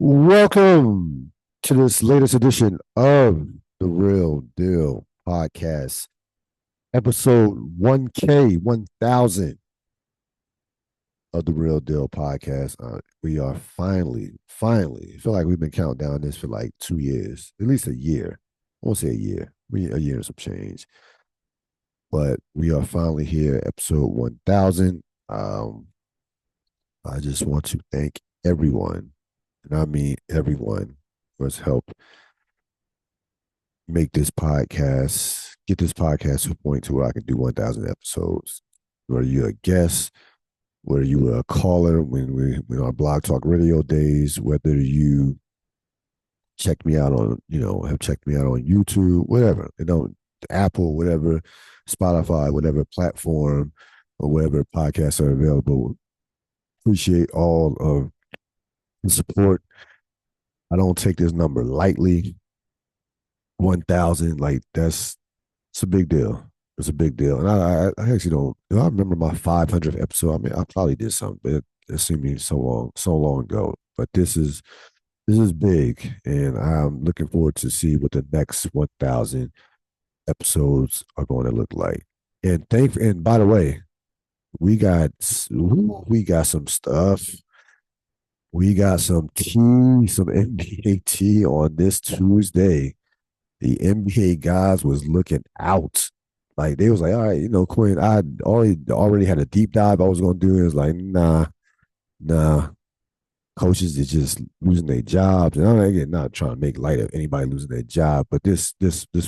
Welcome to this latest edition of the Real Deal Podcast, episode 1K, 1000 of the Real Deal Podcast. We are finally, I feel like we've been counting down this for like 2 years, at least a year. I won't say a year, a year and some change. But we are finally here, episode 1000. I just want to thank everyone, and I mean everyone, who has helped make this podcast, get this podcast to a point to where I can do 1,000 episodes. Whether you're a guest, whether you were a caller when our Blog Talk Radio days, whether you checked me out on, have checked me out on YouTube, whatever, Apple, whatever, Spotify, whatever platform or whatever podcasts are available. Appreciate all of the support. I don't take this number lightly. 1,000, like it's a big deal. It's a big deal. And I actually don't, I remember my 500th episode. I mean, I probably did something, but it seemed me so long ago. But this is big, and I'm looking forward to see what the next 1,000 episodes are going to look like. And by the way, we got some stuff. We got some tea, some NBA tea on this Tuesday. The NBA guys was looking out. Like they was like, all right, Quinn, I already had a deep dive I was gonna do. It was like, nah. Coaches is just losing their jobs. And I'm again not trying to make light of anybody losing their job, but this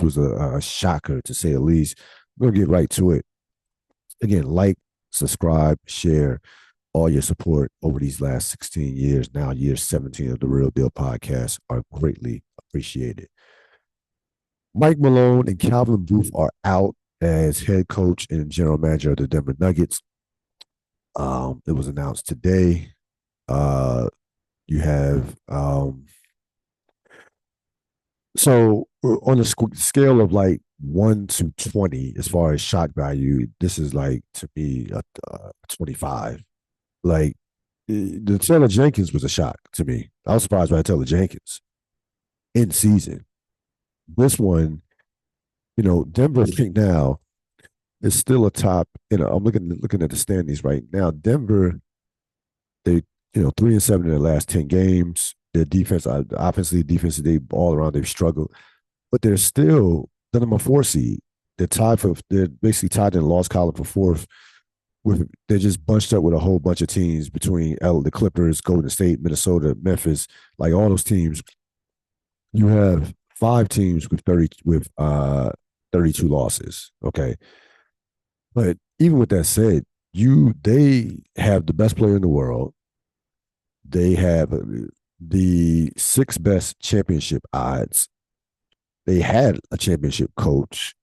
was a shocker to say the least. We're gonna get right to it. Again, like, subscribe, share. All your support over these last 16 years, now year 17 of the Real Deal Podcast, are greatly appreciated. Mike Malone and Calvin Booth are out as head coach and general manager of the Denver Nuggets. It was announced today. You have so on the scale of like 1 to 20, as far as shock value, this is like to me a 25. Like the Taylor Jenkins was a shock to me. I was surprised by Taylor Jenkins in season. This one, Denver right now is still a top. I'm looking at the standings right now. Denver, they 3-7 in their last 10 games. Their defense, offensively, defensively, they all around they've struggled, but they're still the number 4 seed. They're basically tied in the loss column for fourth. They're just bunched up with a whole bunch of teams between the Clippers, Golden State, Minnesota, Memphis, like all those teams. You have 5 teams with 32 losses. Okay. But even with that said, they have the best player in the world. They have the 6th best championship odds. They had a championship coach.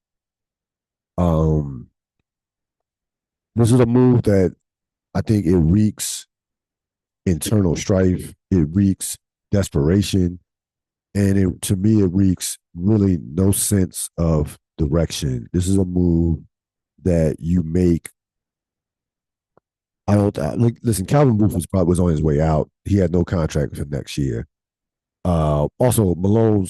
This is a move that I think it reeks internal strife. It reeks desperation. And to me, it reeks really no sense of direction. This is a move that you make. Listen, Calvin Booth was on his way out. He had no contract for next year. Also,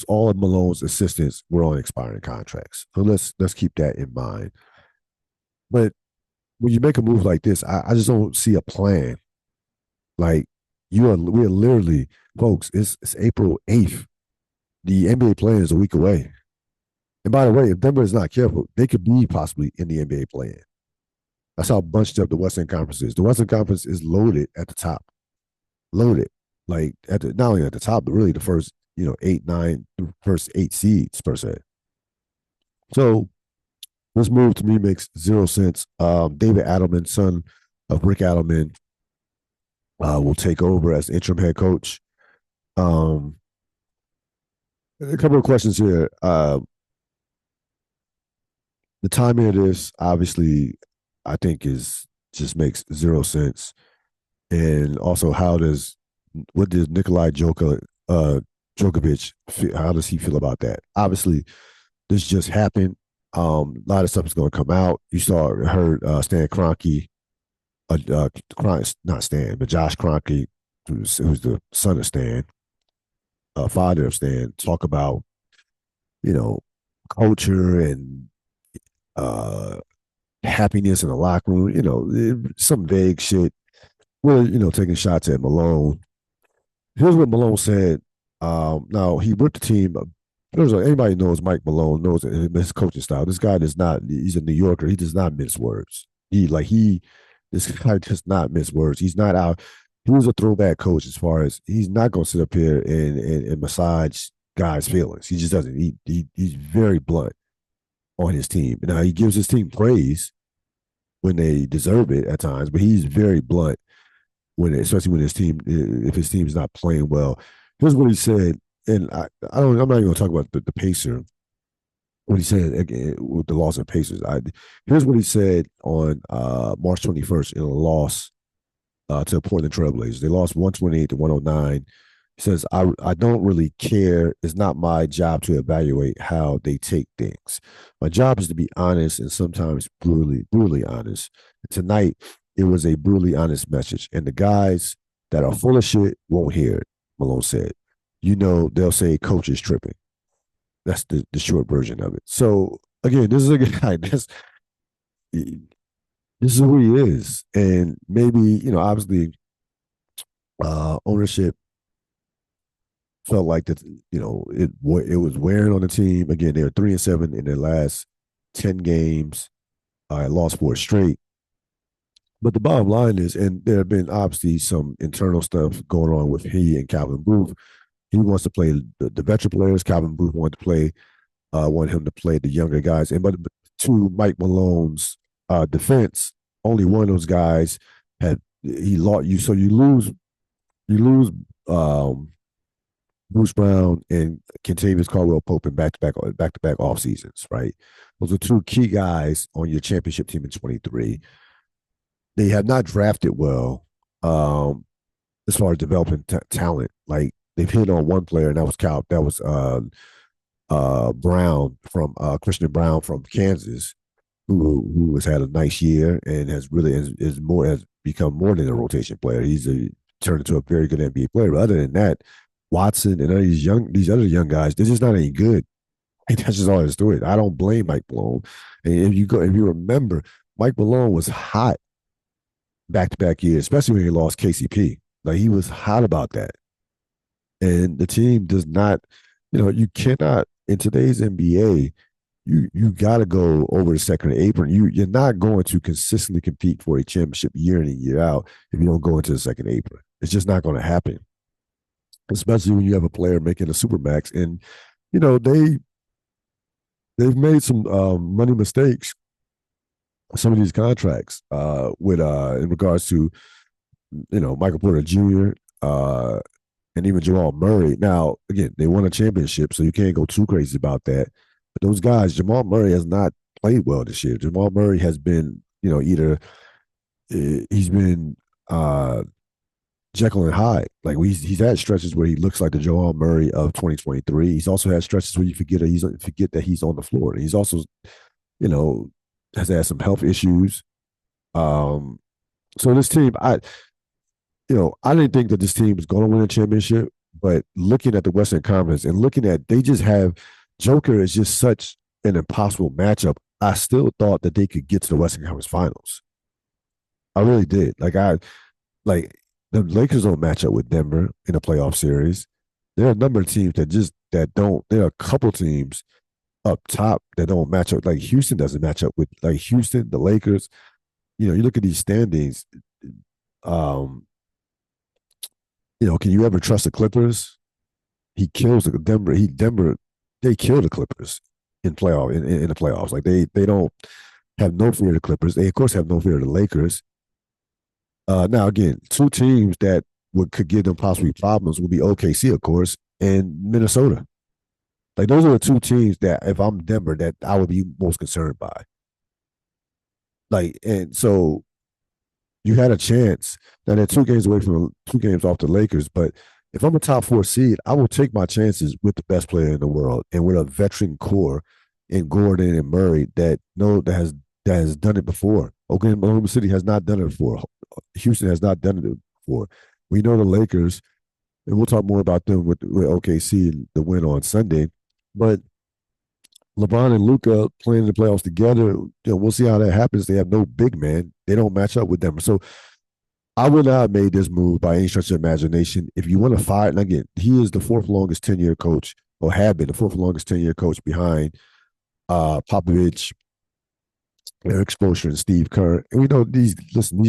all of Malone's assistants were on expiring contracts. So let's keep that in mind. But when you make a move like this, I just don't see a plan. Like we're literally, folks, it's April 8th. The NBA play-in is a week away. And by the way, if Denver is not careful, they could be possibly in the NBA play-in. That's how bunched up the Western Conference is. The Western Conference is loaded at the top. Loaded. Like not only at the top, but really the first, 8, 9, first 8 seeds per se. So this move to me makes zero sense. David Adelman, son of Rick Adelman, will take over as interim head coach. A couple of questions here. The timing of this, obviously, I think just makes zero sense. And also, what does Nikolai Djokovic, how does he feel about that? Obviously, this just happened. A lot of stuff is going to come out. You heard Stan Kroenke, not Stan, but Josh Kroenke, who's the son of Stan, father stand talk about, you know, culture and uh, happiness in the locker room, some vague shit. We're, taking shots at Malone. Here's what Malone said. Now, he ripped the team. Anybody knows Mike Malone, knows his coaching style. This guy does not, he's a New Yorker. He does not mince words. This guy does not mince words. He's not out. He was a throwback coach as far as he's not going to sit up here and massage guys' feelings. He just doesn't. He's very blunt on his team. Now, he gives his team praise when they deserve it at times, but he's very blunt especially when if his team is not playing well. Here's what he said, and I'm not even going to talk about the Pacer. What he said again with the loss of Pacers. Here's what he said on March 21st in a loss to the Portland Trailblazers. They lost 128 to 109. He says, I don't really care. It's not my job to evaluate how they take things. My job is to be honest and sometimes brutally honest. Tonight, it was a brutally honest message. And the guys that are full of shit won't hear it, Malone said. They'll say coach is tripping. That's the short version of it. So, again, this is a guy this is who he is. And maybe, obviously, ownership felt like that, it was wearing on the team. Again, they were 3-7 in their last 10 games. Lost 4 straight. But the bottom line is, and there have been obviously some internal stuff going on with he and Calvin Booth. He wants to play the veteran players. Calvin Booth wanted him to play the younger guys. And but to Mike Malone's defense, only one of those guys he lost you. So you lose Bruce Brown and Kentavious Caldwell-Pope in back-to-back off seasons, right? Those are 2 key guys on your championship team in 23. They have not drafted well as far as developing talent. Like they've hit on one player, and that was Brown from Christian Brown from Kansas, who has had a nice year and has become more than a rotation player. He's turned into a very good NBA player. But other than that, Watson and these other young guys, they're just not any good. And that's just all there's to it. I don't blame Mike Malone. And if you remember, Mike Malone was hot back-to-back years, especially when he lost KCP. Like he was hot about that. And the team does not, you cannot in today's NBA, you got to go over the second apron. You're not going to consistently compete for a championship year in and year out if you don't go into the second apron. It's just not going to happen. Especially when you have a player making a supermax, and they've made some money mistakes. Some of these contracts with in regards to Michael Porter Jr. And even Jamal Murray. Now, again, they won a championship, so you can't go too crazy about that. But those guys, Jamal Murray has not played well this year. Jamal Murray has been, either he's been Jekyll and Hyde. Like he's had stretches where he looks like the Jamal Murray of 2023. He's also had stretches where you forget that he's on the floor. And he's also, has had some health issues. So this team, I didn't think that this team was going to win a championship, but looking at the Western Conference and they just have Joker is just such an impossible matchup. I still thought that they could get to the Western Conference Finals. I really did. Like the Lakers don't match up with Denver in a playoff series. There are a number of teams that don't. There are a couple teams up top that don't match up. Like Houston doesn't match up with Houston, the Lakers. You look at these standings. Can you ever trust the Clippers? He kills Denver. They kill the Clippers in the playoffs. Like they don't have no fear of the Clippers. They of course have no fear of the Lakers. Now again, 2 teams that could give them possibly problems would be OKC, of course, and Minnesota. Like those are the 2 teams that if I'm Denver, that I would be most concerned by. Like, and so you had a chance. Now they're 2 games away from 2 games off the Lakers, but if I'm a top 4 seed, I will take my chances with the best player in the world and with a veteran core in Gordon and Murray that has done it before. Oklahoma City has not done it before. Houston has not done it before. We know the Lakers and we'll talk more about them with OKC and the win on Sunday. But LeBron and Luca playing in the playoffs together, we'll see how that happens. They have no big man; they don't match up with them. So I would not have made this move by any stretch of imagination. If you want to fire, and again, he is the fourth longest 10-year coach, or had been the fourth longest 10-year coach behind Popovich, Eric Spoelstra, and Steve Kerr. And we know these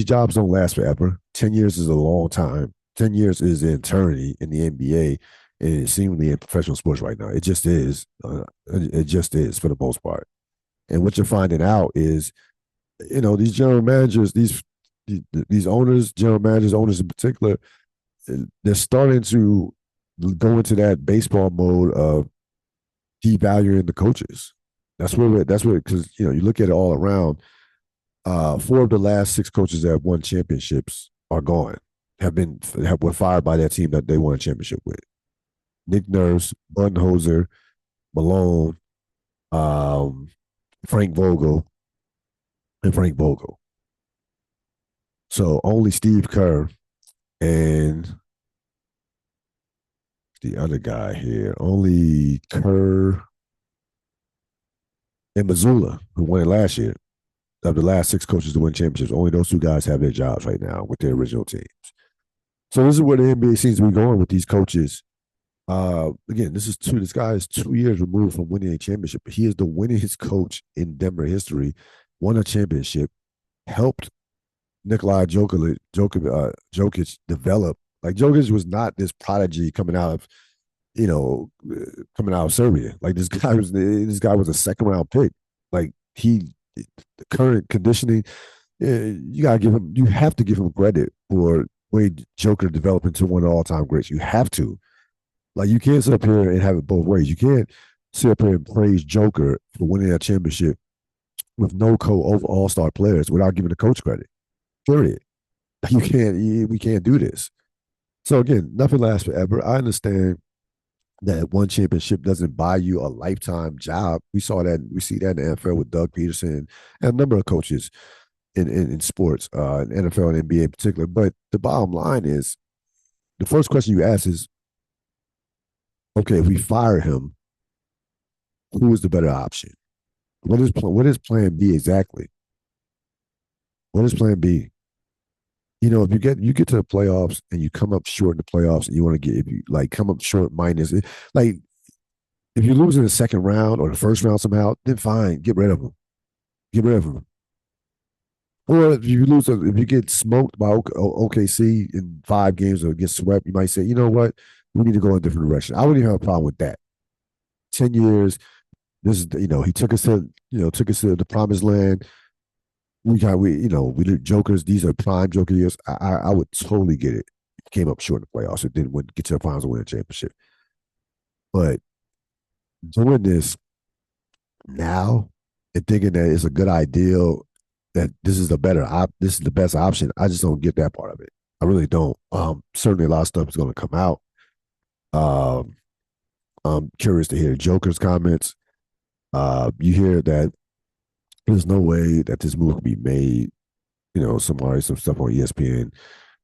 jobs don't last forever. 10 years is a long time. 10 years is an eternity in the NBA and seemingly in professional sports right now. It just is. It just is for the most part. And what you're finding out is, these general managers, these owners, general managers, owners in particular, they're starting to go into that baseball mode of devaluing the coaches. That's where because you look at it all around. Four of the last six coaches that have won championships are gone. Were fired by that team that they won a championship with. Nick Nurse, Budenholzer, Malone, um, Frank Vogel, and Frank Vogel. So only Steve Kerr and the other guy here, only Kerr and Missoula, who won it last year. Of the last six coaches to win championships, only those two guys have their jobs right now with their original teams. So this is where the NBA seems to be going with these coaches. Again, this guy is 2 years removed from winning a championship. He is the winningest coach in Denver history, won a championship, helped Nikolai Jokic develop. Like Jokic was not this prodigy coming out of Serbia. Like this guy was a second round pick. Like the current conditioning, you have to give him credit for way Joker developed into one of the all time greats. You have to. Like you can't sit up here and have it both ways. You can't sit up here and praise Joker for winning that championship with no all star players without giving the coach credit. Period. We can't do this. So again, nothing lasts forever. I understand that one championship doesn't buy you a lifetime job. We see that in the NFL with Doug Peterson and a number of coaches in sports, in NFL and NBA in particular. But the bottom line is, the first question you ask is, okay, if we fire him, who is the better option? What is Plan B exactly? What is Plan B? If you get to the playoffs and you come up short in the playoffs and you want to get if you like come up short minus like if you lose in the second round or the first round somehow, then fine, get rid of him. Get rid of him. Or if you get smoked by OKC in 5 games or get swept, you might say, you know what, we need to go in a different direction. I wouldn't even have a problem with that. 10 years. This is he took us to the promised land. We did Jokers. These are prime Joker years. I would totally get it. Came up short in the playoffs. It didn't get to the finals and win a championship. But doing this now and thinking that it's a good ideal, that this is the best option. I just don't get that part of it. I really don't. Certainly a lot of stuff is going to come out. I'm curious to hear Joker's comments. You hear that there's no way that this move can be made. Some stuff on ESPN.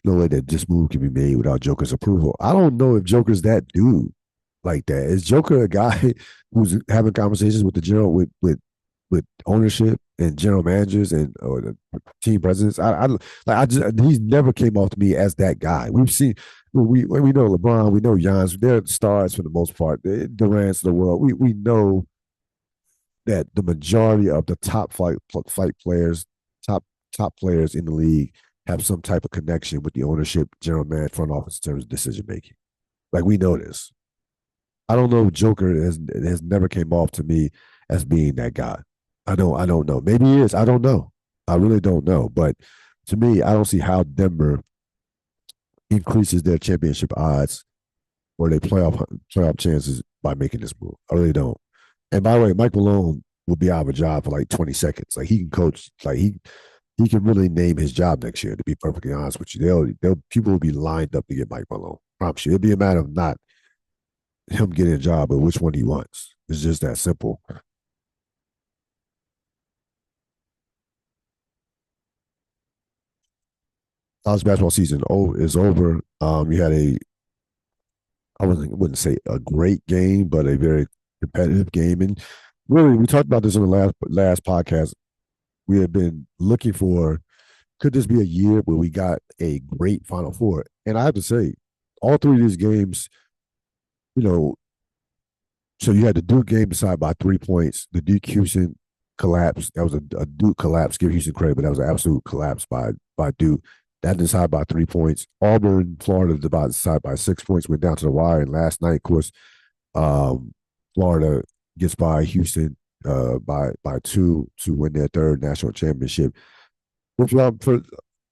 No way that this move can be made without Joker's approval. I don't know if Joker's that dude like that. Is Joker a guy who's having conversations with the general with ownership and general managers and or the team presidents? He's never came off to me as that guy. We've seen we know LeBron, we know Giannis. They're stars for the most part. The Durant's of the world. We know that the majority of the top flight players, top players in the league have some type of connection with the ownership, general man, front office in terms of decision making. Like we know this. I don't know if Joker has never came off to me as being that guy. I don't know. Maybe he is. I don't know. I really don't know. But to me, I don't see how Denver increases their championship odds or their playoff chances by making this move. I really don't. And by the way, Mike Malone will be out of a job for like 20 seconds. Like he can coach. Like he can really name his job next year. To be perfectly honest with you, people will be lined up to get Mike Malone. I promise you, it'll be a matter of not him getting a job, but which one he wants. It's just that simple. College basketball season is over. You had a wouldn't say a great game, but a very competitive game. And really, we talked about this in the last podcast. We had been looking for, could this be a year where we got a great Final Four? And I have to say, all three of these games, you know, so you had the Duke game decided by 3 points. The Duke Houston collapse. That was a Duke collapse. Give Houston credit, but that was an absolute collapse by Duke. That decided by 3 points. Auburn, Florida decided by 6 points. Went down to the wire. And last night, of course, um, Florida gets by Houston by two to win their third national championship. Let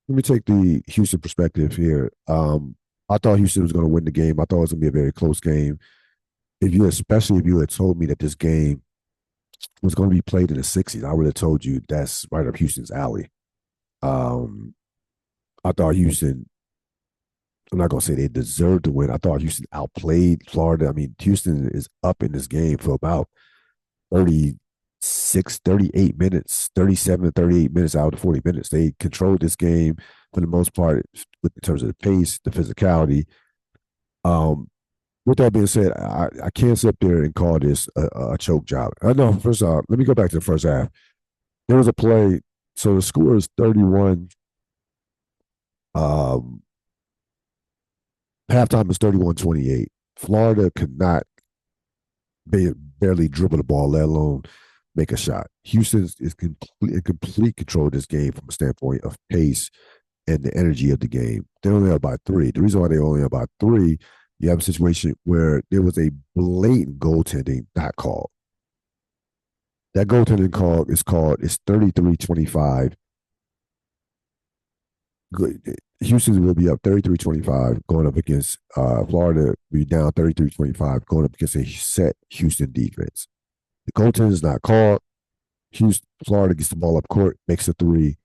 me take the Houston perspective here. I thought Houston was going to win the game. I thought it was going to be a very close game. Especially if you had told me that this game was going to be played in the 60s, I would have told you that's right up Houston's alley. Um, I thought Houston, I'm not going to say they deserved to win. I thought Houston outplayed Florida. I mean, Houston is up in this game for about 36, 38 minutes, 37, 38 minutes out of 40 minutes. They controlled this game for the most part in terms of the pace, the physicality. Um, with that being said, I can't sit up there and call this a choke job. No, first off, let me go back to the first half. There was a play. So the score is 31. Um, Halftime is 31-28. Florida could not barely dribble the ball, let alone make a shot. Houston is in complete control of this game from a standpoint of pace and the energy of the game. They're only up by three. The reason why they're only up by three, you have a situation where there was a blatant goaltending not called. That goaltending call is called, it's 33-25. Houston will be up 33-25 going up against Florida, be down 33-25 going up against a set Houston defense. The goaltending is not called. Florida gets the ball up court, makes a three.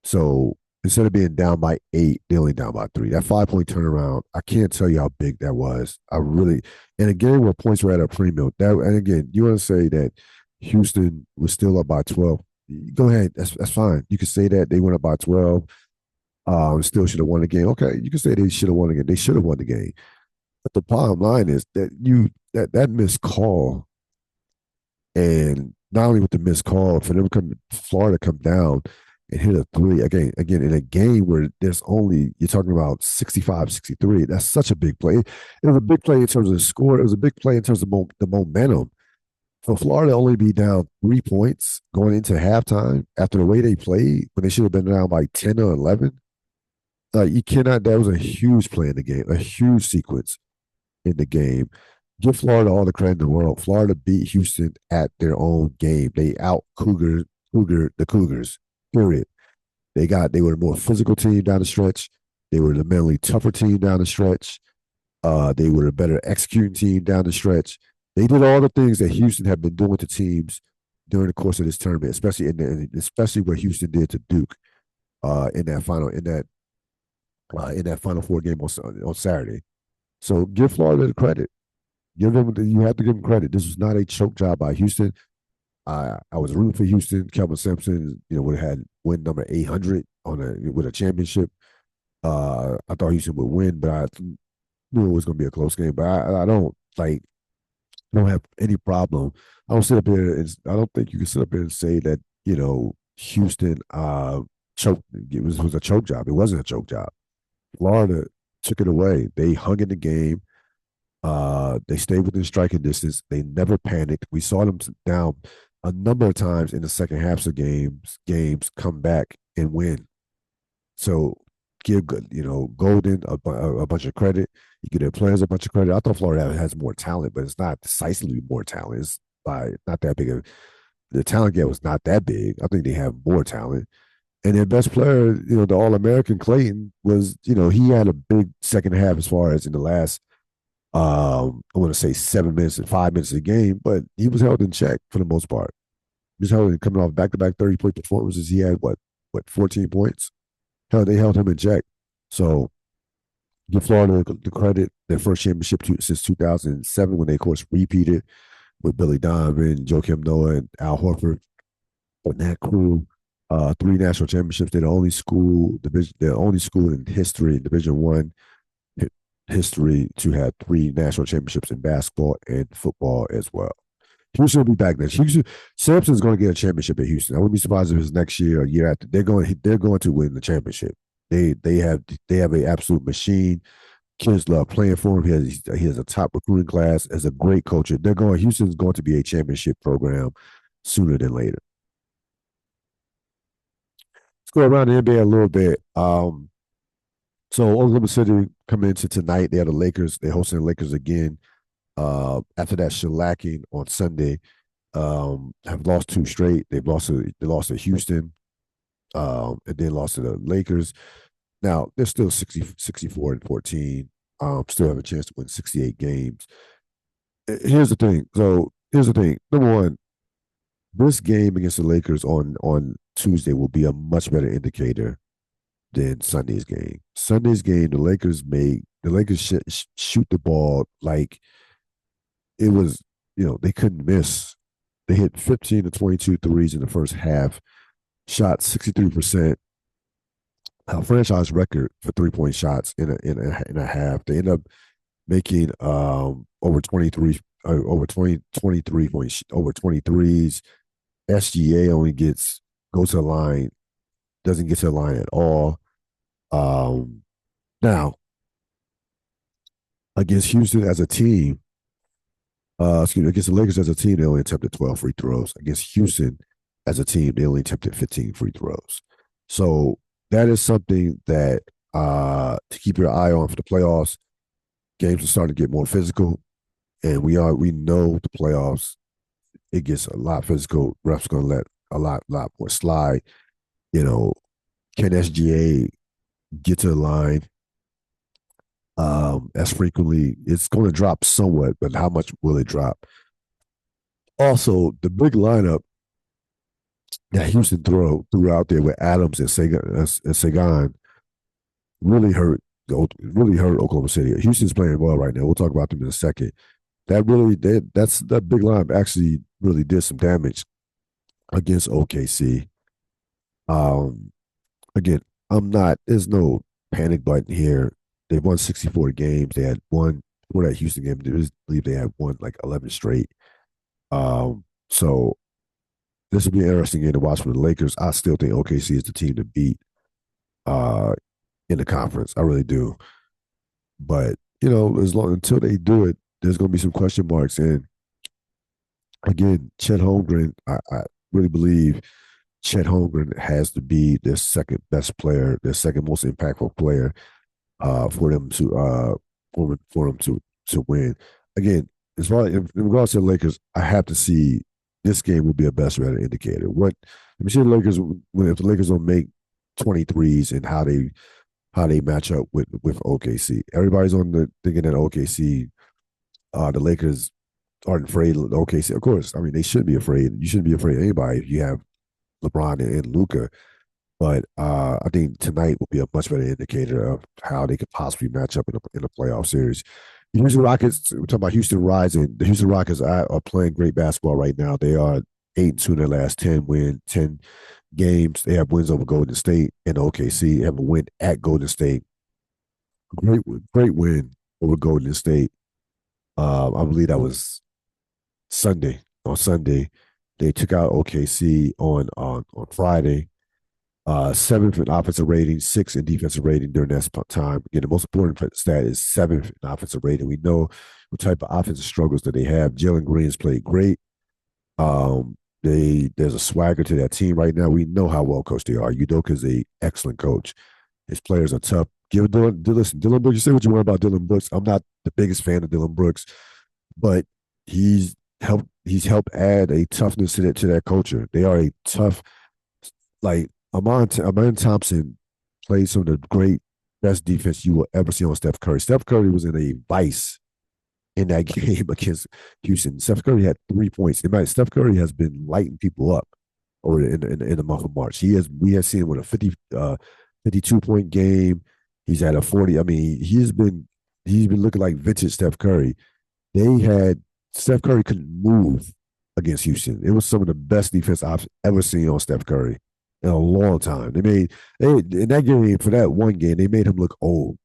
So instead of being down by 8, they're only down by 3. That 5-point turnaround, I can't tell you how big that was. In a game where points were at a premium, and again, you want to say that Houston was still up by 12. Go ahead, that's fine. You can say that they went up by 12. Still should have won the game. Okay, you can say they should have won the game. They should have won the game. But the bottom line is that that missed call, and not only with the missed call, for them to Florida come down and hit a three again in a game where there's only, you're talking about 65-63. That's such a big play. It was a big play in terms of the score. It was a big play in terms of the momentum. For Florida only be down 3 points going into halftime after the way they played when they should have been down by 10 or 11. You cannot. That was a huge play in the game, a huge sequence in the game. Give Florida all the credit in the world. Florida beat Houston at their own game. They out the Cougars. Period. They were a more physical team down the stretch. They were the mentally tougher team down the stretch. They were a better executing team down the stretch. They did all the things that Houston had been doing to teams during the course of this tournament, especially what Houston did to Duke in that Final Four game on Saturday. So give Florida the credit. You have to give them credit. This was not a choke job by Houston. I was rooting for Houston. Kelvin Sampson, would have had win number 800 with a championship. I thought Houston would win, but I knew it was going to be a close game. But I don't have any problem. I don't sit up here and I don't think you can sit up here and say that Houston choked. It was a choke job. It wasn't a choke job. Florida took it away. They hung in the game. They stayed within striking distance. They never panicked. We saw them down a number of times in the second halves of games come back and win. So give Golden a bunch of credit. You give their players a bunch of credit. I thought Florida has more talent, but it's not decisively more talent. It's by not that big. The talent gap was not that big. I think they have more talent. And their best player, the All-American Clayton was, he had a big second half as far as in the last, I want to say 7 minutes and 5 minutes of the game, but he was held in check for the most part. He was held coming off back-to-back 30-point performances. He had 14 points? They held him in check. So give Florida the credit. Their first championship since 2007 when they, of course, repeated with Billy Donovan, Joakim Noah, and Al Horford. And that crew, 3 national championships. They're the only school in history in Division I history to have 3 national championships in basketball and football as well. Houston will be back next. Houston, Samson's going to get a championship at Houston. I wouldn't be surprised if it's next year or year after. They're going to win the championship. They have an absolute machine. Kids love playing for him. He has a top recruiting class. As a great coach, Houston's going to be a championship program sooner than later. Let's go around the NBA a little bit. So Oklahoma City coming into tonight. They have the Lakers. They're hosting the Lakers again. After that shellacking on Sunday, have lost 2 straight. They lost to Houston, and then lost to the Lakers. Now they're still 64-14. Still have a chance to win 68 games. Here's the thing. Number one, this game against the Lakers on Tuesday will be a much better indicator than Sunday's game. Sunday's game, the Lakers shoot the ball like it was, they couldn't miss. They hit 15 to 22 threes in the first half, shot 63%, a franchise record for 3-point shots in a half. They end up making over 23 over 23s. SGA only goes to the line, doesn't get to the line at all. Now against Houston as a team, against the Lakers as a team, they only attempted 12 free throws. Against Houston as a team, they only attempted 15 free throws. So that is something that to keep your eye on for the playoffs. Games are starting to get more physical, and we know the playoffs, it gets a lot physical. Refs going to let a lot more slide. Can SGA get to the line as frequently? It's going to drop somewhat, but how much will it drop? Also, the big lineup that Houston threw out there with Adams and Sagan really hurt Oklahoma City. Houston's playing well right now. We'll talk about them in a second. That big lineup actually really did some damage against OKC. Again, there's no panic button here. They've won 64 games. They had won for that Houston game. I believe they had won like 11 straight. So this will be an interesting game to watch for the Lakers. I still think OKC is the team to beat in the conference. I really do. But, until they do it, there's going to be some question marks. And again, Chet Holmgren, I really believe Chet Holmgren has to be their second best player, their second most impactful player for them to win. Again, as far as in regards to the Lakers, I have to see this game will be a best better indicator. Let me see the Lakers if the Lakers don't make 23s and how they match up with OKC. Everybody's thinking that OKC, the Lakers aren't afraid of OKC. Of course, I mean they shouldn't be afraid. You shouldn't be afraid of anybody if you have LeBron and Luka. But I think tonight will be a much better indicator of how they could possibly match up in a playoff series. The Houston Rockets, we're talking about Houston rising. The Houston Rockets are playing great basketball right now. They are 8-2 in their last 10 games. They have wins over Golden State and OKC. They have a win at Golden State. Great win over Golden State. I believe that was Sunday. On Sunday, they took out OKC on Friday. 7th in offensive rating, 6th in defensive rating during that time. Again, the most important stat is 7th in offensive rating. We know what type of offensive struggles that they have. Jalen Green's played great. There's a swagger to that team right now. We know how well coached they are. Udoka's an excellent coach. His players are tough. Dillon Brooks, you say what you want about Dillon Brooks. I'm not the biggest fan of Dillon Brooks, but he's helped add a toughness to that culture. They are a tough, like Amon Thompson played some of the best defense you will ever see on Steph Curry. Steph Curry was in a vice in that game against Houston. Steph Curry had 3 points. Steph Curry has been lighting people up over in the month of March. We have seen him with a 52-point game. He's had a 40. I mean, he's been looking like vintage Steph Curry. Steph Curry couldn't move against Houston. It was some of the best defense I've ever seen on Steph Curry in a long time. In that game, for that one game, they made him look old.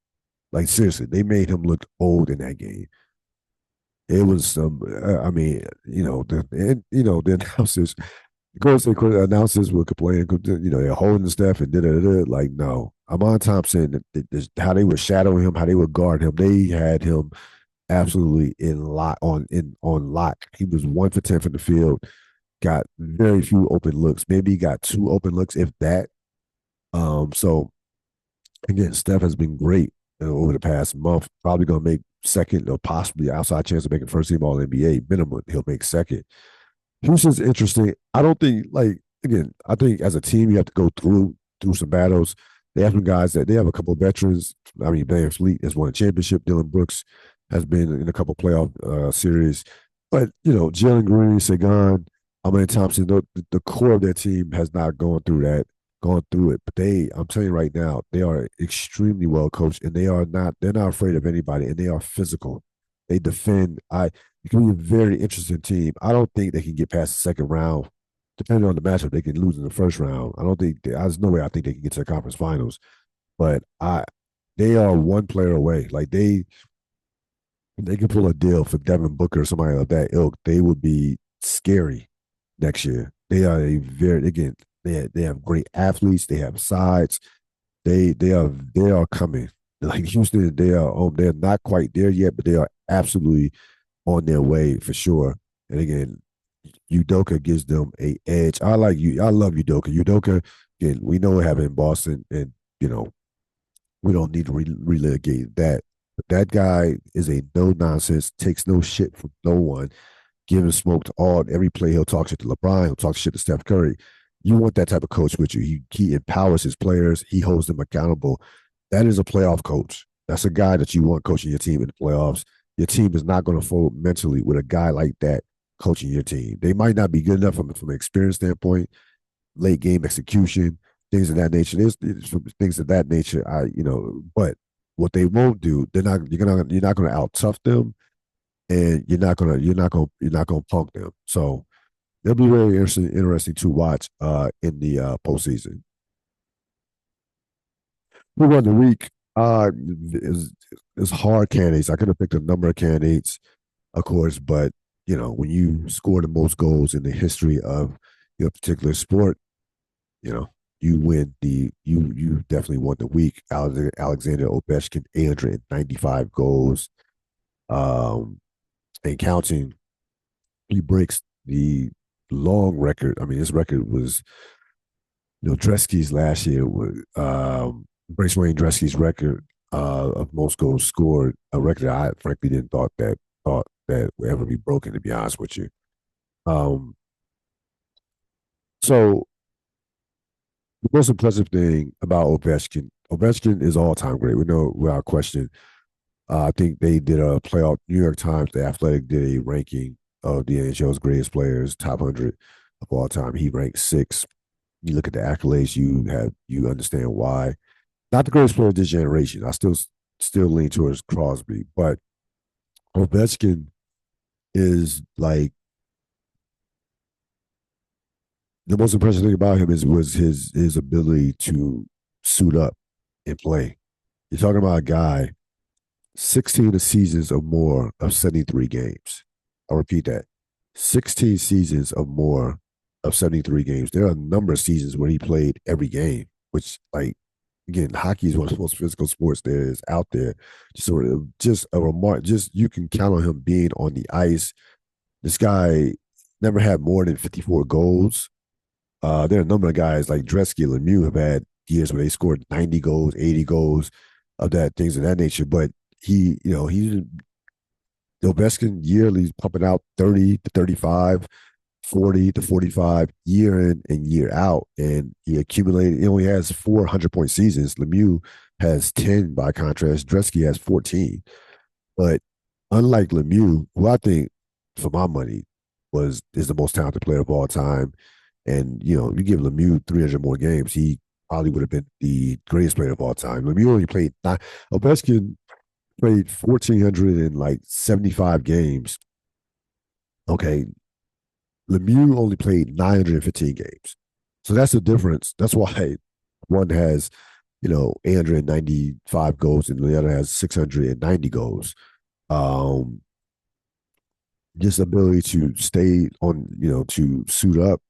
Like seriously, they made him look old in that game. It was some. I mean, the announcers, Golden State announcers were complaining. They're holding stuff and like no. Amon Thompson, how they were shadowing him, how they would guard him. They had him absolutely on lock. He was 1 for 10 from the field. Got very few open looks. Maybe he got 2 open looks, if that. So again, Steph has been great over the past month. Probably going to make second or possibly outside chance of making first team All NBA minimum. He'll make second. Houston's interesting. I don't think again. I think as a team you have to go through some battles. They have some guys that they have a couple of veterans. I mean, Van Fleet has won a championship. Dylan Brooks has been in a couple of playoff series. But Jalen Green, Sagan, Amen Thompson, the core of their team has not gone through it. But I'm telling you right now, they are extremely well coached, and they're not afraid of anybody, and they are physical. They defend. It can be a very interesting team. I don't think they can get past the second round. Depending on the matchup, they can lose in the first round. I don't think there's no way I think they can get to the conference finals. But they are one player away. Like they can pull a deal for Devin Booker or somebody of that ilk. They would be scary next year. They are they have great athletes. They have sides. They are coming. Like Houston, they're not quite there yet, but they are absolutely on their way for sure. And again, Udoka gives them a edge. I love Udoka. Udoka, again, we know what happened in Boston, and we don't need to relitigate that. But that guy is a no nonsense, takes no shit from no one, giving smoke to every play. He'll talk shit to LeBron. He'll talk shit to Steph Curry. You want that type of coach with you. He empowers his players. He holds them accountable. That is a playoff coach. That's a guy that you want coaching your team in the playoffs. Your team is not going to fold mentally with a guy like that coaching your team. They might not be good enough from an experience standpoint, late game execution, things of that nature. There's things of that nature. But what they won't do, you're not going to out tough them, and you're not gonna punk them. So it'll be very interesting to watch in the postseason. We run the week is hard candidates. I could have picked a number of candidates, of course, but when you score the most goals in the history of your particular sport, you know, you definitely won the week. Alexander Ovechkin, 895 goals, and counting. He breaks the long record. I mean, this record was, Dresky's last year was breaks Wayne Dresky's record of most goals scored, a record I frankly didn't thought that would ever be broken, to be honest with you. Um, so the most impressive thing about Ovechkin is all time great. We know without question. I think they did a playoff. New York Times, The Athletic, did a ranking of the NHL's greatest players, top 100 of all time. He ranked six. You look at the accolades, you understand why. Not the greatest player of this generation. I still lean towards Crosby, but Ovechkin is like the most impressive thing about him was his ability to suit up and play. You're talking about a guy 16 seasons or more of 73 games. I'll repeat that. 16 seasons or more of 73 games. There are a number of seasons where he played every game, which, like, again, hockey is one of the most physical sports there is out there. Just a remark, just you can count on him being on the ice. This guy never had more than 54 goals. There are a number of guys like Gretzky and Lemieux have had years where they scored 90 goals, 80 goals of that, things of that nature. But he's Ovechkin yearly pumping out 30 to 35, 40 to 45 year in and year out. And he only has 400-point seasons. Lemieux has 10 by contrast. Gretzky has 14. But unlike Lemieux, who I think, for my money, is the most talented player of all time, and you give Lemieux 300 more games, he probably would have been the greatest player of all time. Lemieux only played nine. Ovechkin played 1,475 games. Okay, Lemieux only played 915 games. So that's the difference. That's why one has, Andrew 95 goals, and the other has 690 goals. Um, just ability to stay on, to suit up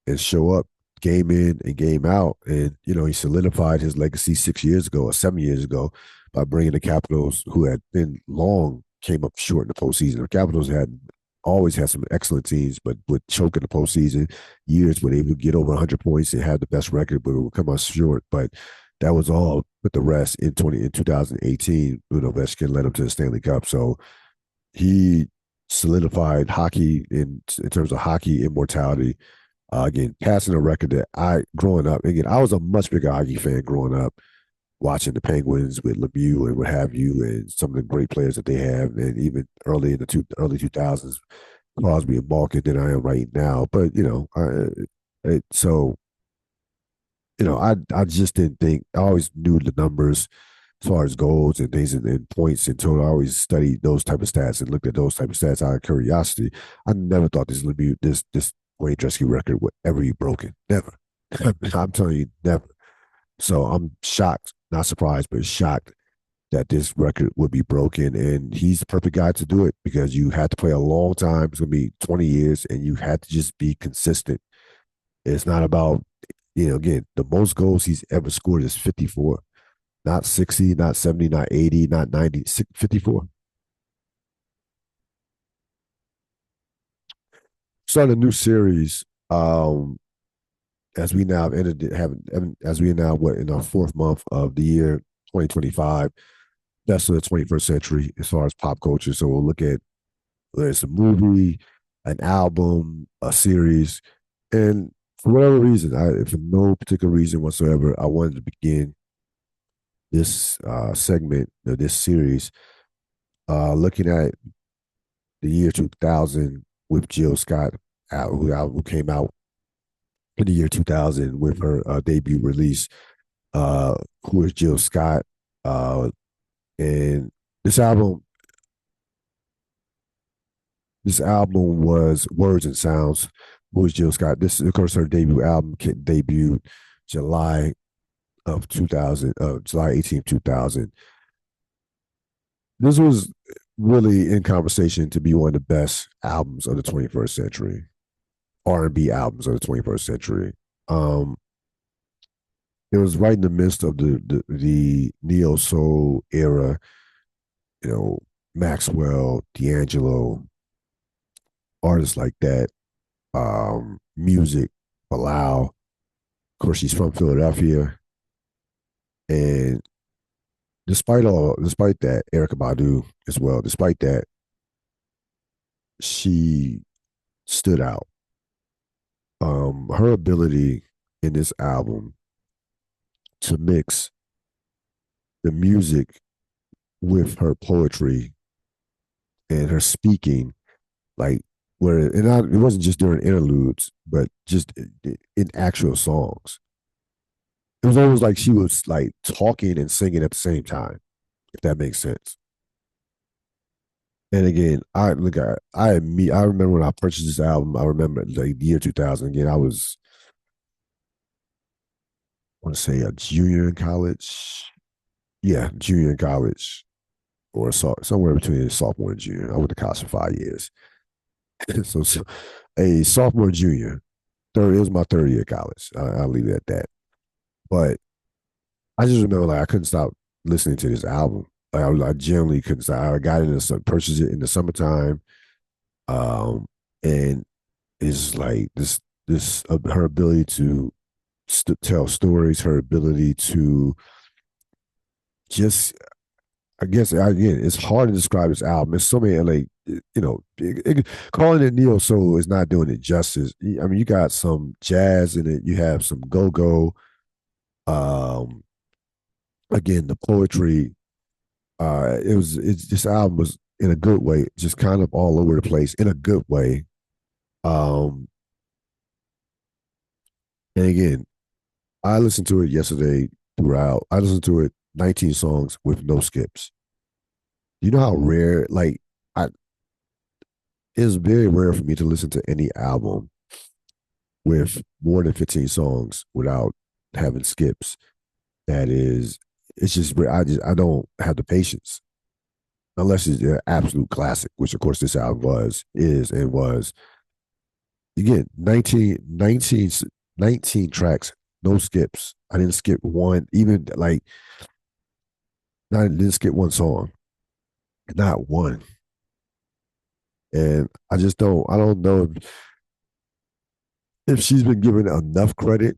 and show up game in and game out. And, he solidified his legacy 6 years ago or 7 years ago by bringing the Capitals, who had been long, came up short in the postseason. The Capitals had always had some excellent teams, but would choke in the postseason years where they would get over 100 points and have the best record, but it would come up short. But that was all with the rest in 2018 when Ovechkin led them to the Stanley Cup. So he solidified hockey in terms of hockey immortality. Again, passing a record that growing up, again, I was a much bigger hockey fan growing up, watching the Penguins with Lemieux and what have you, and some of the great players that they have, and even early in the early 2000s, Crosby and Malkin than I am right now. But so I just didn't think. I always knew the numbers as far as goals and things and points and total. I always studied those type of stats and looked at those type of stats out of curiosity. I never thought this Wayne Gretzky record would ever be broken. Never. I'm telling you, never. So I'm shocked, not surprised, but shocked that this record would be broken. And he's the perfect guy to do it because you had to play a long time. It's going to be 20 years, and you had to just be consistent. It's not about, again, the most goals he's ever scored is 54, not 60, not 70, not 80, not 90, 54. Starting a new series, as we now have ended have as we are now in our fourth month of the year 2025, that's the 21st century as far as pop culture. So we'll look at whether it's a movie, an album, a series, and for whatever reason, for no particular reason whatsoever, I wanted to begin this segment of this series looking at the year 2000 with Jill Scott, who came out in the year 2000 with her debut release, who is Jill Scott. And this album, was Words and Sounds. Who is Jill Scott? This is, of course, her debut album debuted July of 2000, July 18th, 2000. This was really in conversation to be one of the best albums of the 21st century, R&B albums of the 21st century. Um, it was right in the midst of the neo soul era. Maxwell, D'Angelo, artists like that. Music, Bilal. Of course, she's from Philadelphia, and despite that, Erykah Badu as well. Despite that, she stood out. Her ability in this album to mix the music with her poetry and her speaking, like it wasn't just during interludes, but just in actual songs. It was almost like she was like talking and singing at the same time, if that makes sense. And again, I remember when I purchased this album. I remember like the year 2000. Again, I want to say a junior in college. Yeah, junior in college, or somewhere between a sophomore and junior. I went to college for 5 years, so a sophomore, junior, third. It was my third year of college. I'll leave it at that. But I just remember like I couldn't stop listening to this album. Like I generally couldn't stop. I got it purchased it in the summertime, and it's like her ability to tell stories, her ability to just, I guess again, it's hard to describe this album. It's so many like calling it neo soul is not doing it justice. I mean, you got some jazz in it, you have some go go. Um, Again, the poetry. This album was in a good way, just kind of all over the place in a good way. Um, and again, I listened to it yesterday throughout. I listened to it 19 songs with no skips. You know how rare, like, I it's very rare for me to listen to any album with more than 15 songs without having skips. that is, it's just I don't have the patience unless it's an absolute classic, which of course this album was. You get 19 tracks, no skips. I didn't skip one, even like I didn't skip one song, not one. And I don't know if she's been given enough credit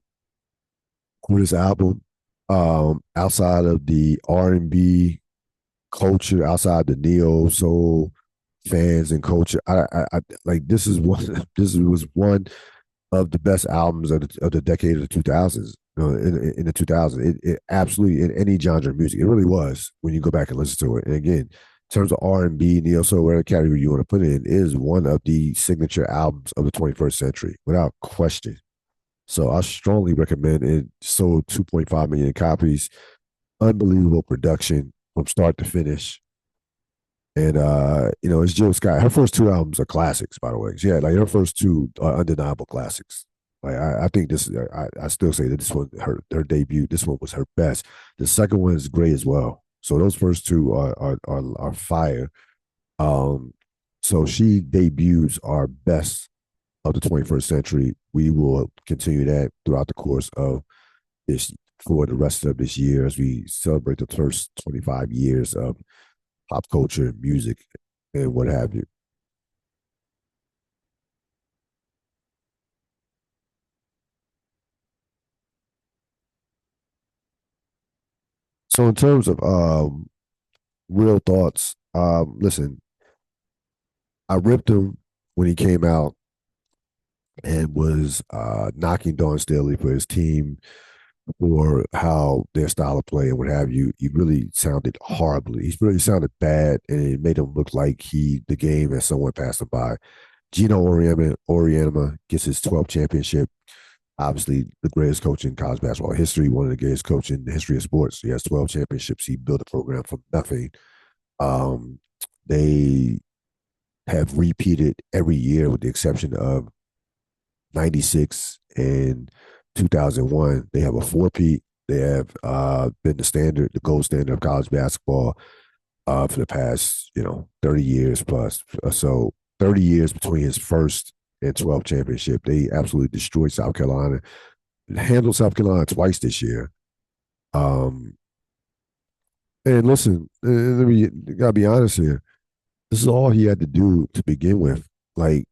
for this album, outside of the R&B culture, outside the neo soul fans and culture. I like this is one. This was one of the best albums of the decade of the 2000s. In the 2000s, it absolutely, in any genre of music, it really was when you go back and listen to it. And again, in terms of R&B, neo soul, whatever category you want to put it in, it is one of the signature albums of the 21st century, without question. So I strongly recommend it. Sold 2.5 million copies. Unbelievable production from start to finish. And it's Jill Scott. Her first two albums are classics, by the way. Yeah, like her first two are undeniable classics. Like I think this, I still say that this one, her debut, this one was her best. The second one is great as well. So those first two are fire. Um, so she debuts our best of the 21st century. We will continue that throughout the course of this, for the rest of this year, as we celebrate the first 25 years of pop culture, music, and what have you. So in terms of real thoughts, listen, I ripped him when he came out and was knocking Dawn Staley for his team, or how their style of play and what have you. He really sounded horribly. He really sounded bad, and it made him look like the game as someone passed him by. Gino Oriema gets his 12th championship. Obviously, the greatest coach in college basketball history, one of the greatest coaches in the history of sports. He has 12 championships. He built a program from nothing. Um, they have repeated every year, with the exception of 96 and 2001. They have a four-peat. They have been the gold standard of college basketball for the past, 30 years plus. So 30 years between his first and 12th championship. They absolutely destroyed South Carolina. Handled South Carolina twice this year. Um, and listen, let me gotta be honest here. This is all he had to do to begin with. Like,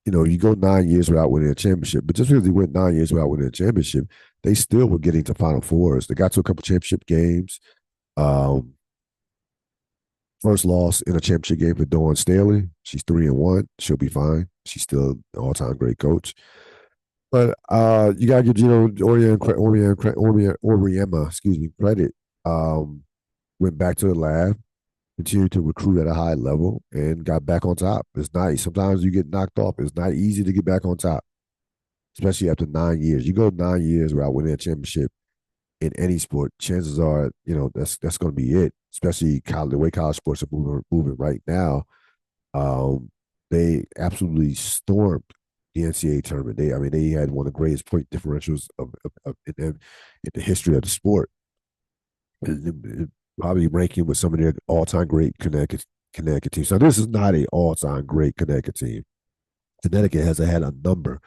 you go 9 years without winning a championship, but just because he went 9 years without winning a championship, they still were getting to Final Fours. They got to a couple championship games. Um, First loss in a championship game for Dawn Staley. She's 3-1. She'll be fine. She's still an all-time great coach. But you gotta give Oriema, excuse me, credit. Um, Went back to the lab, continued to recruit at a high level, and got back on top. It's not, sometimes you get knocked off. It's not easy to get back on top, especially after 9 years. You go 9 years without winning a championship in any sport, chances are, that's going to be it. Especially the way college sports are moving right now. Um, they absolutely stormed the NCAA tournament. They had one of the greatest point differentials in the history of the sport. Probably ranking with some of their all-time great Connecticut teams. So this is not an all-time great Connecticut team. Connecticut has had a number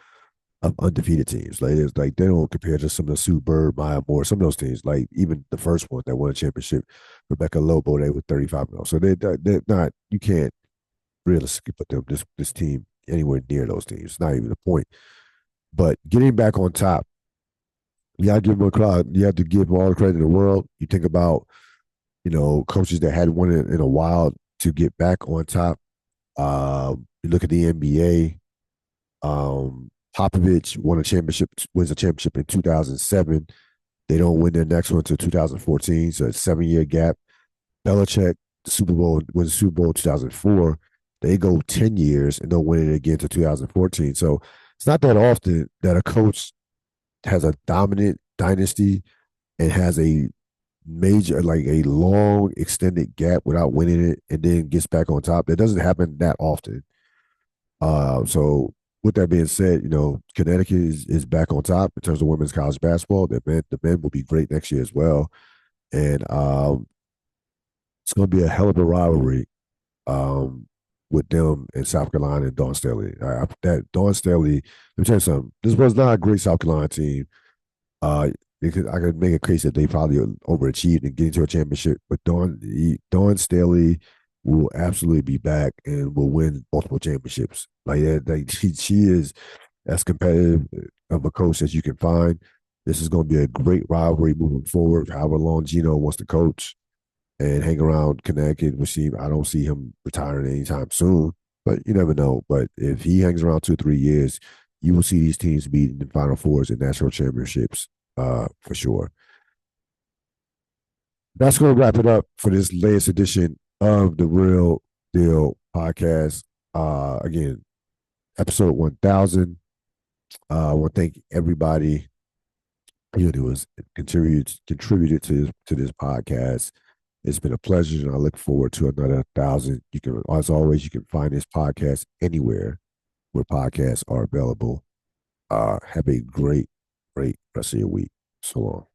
of undefeated teams. Like, it's like they don't compare to some of the Sue Bird, Maya Moore, some of those teams. Like even the first one that won a championship, Rebecca Lobo, they were 35-0. So they're not. You can't realistically put this team anywhere near those teams. It's not even the point. But getting back on top, you got to give them a crowd. You have to give them all the credit in the world. You think about, coaches that hadn't won it in a while to get back on top. You look at the NBA. Popovich wins a championship in 2007. They don't win their next one until 2014, so it's a 7-year gap. Belichick, wins the Super Bowl in 2004. They go 10 years and don't win it again until 2014. So it's not that often that a coach has a dominant dynasty and has a major, like a long extended gap without winning it and then gets back on top. That doesn't happen that often. So with that being said, Connecticut is back on top in terms of women's college basketball. The men will be great next year as well, and it's going to be a hell of a rivalry with them in South Carolina and Dawn Staley. That Dawn Staley, let me tell you something. This was not a great South Carolina team. Uh, I could make a case that they probably overachieved and get into a championship, but Dawn Staley will absolutely be back and will win multiple championships. Like that, she is as competitive of a coach as you can find. This is going to be a great rivalry moving forward. However long Gino wants to coach and hang around Connecticut, I don't see him retiring anytime soon. But you never know. But if he hangs around 2 or 3 years, you will see these teams beating the Final Fours and national championships for sure. That's going to wrap it up for this latest edition of the Real Deal podcast. Again, episode 1000. I want to thank everybody who was contributed to this podcast. It's been a pleasure, and I look forward to another 1,000. You can, as always, you can find this podcast anywhere where podcasts are available. Have a great rest of your week. So long.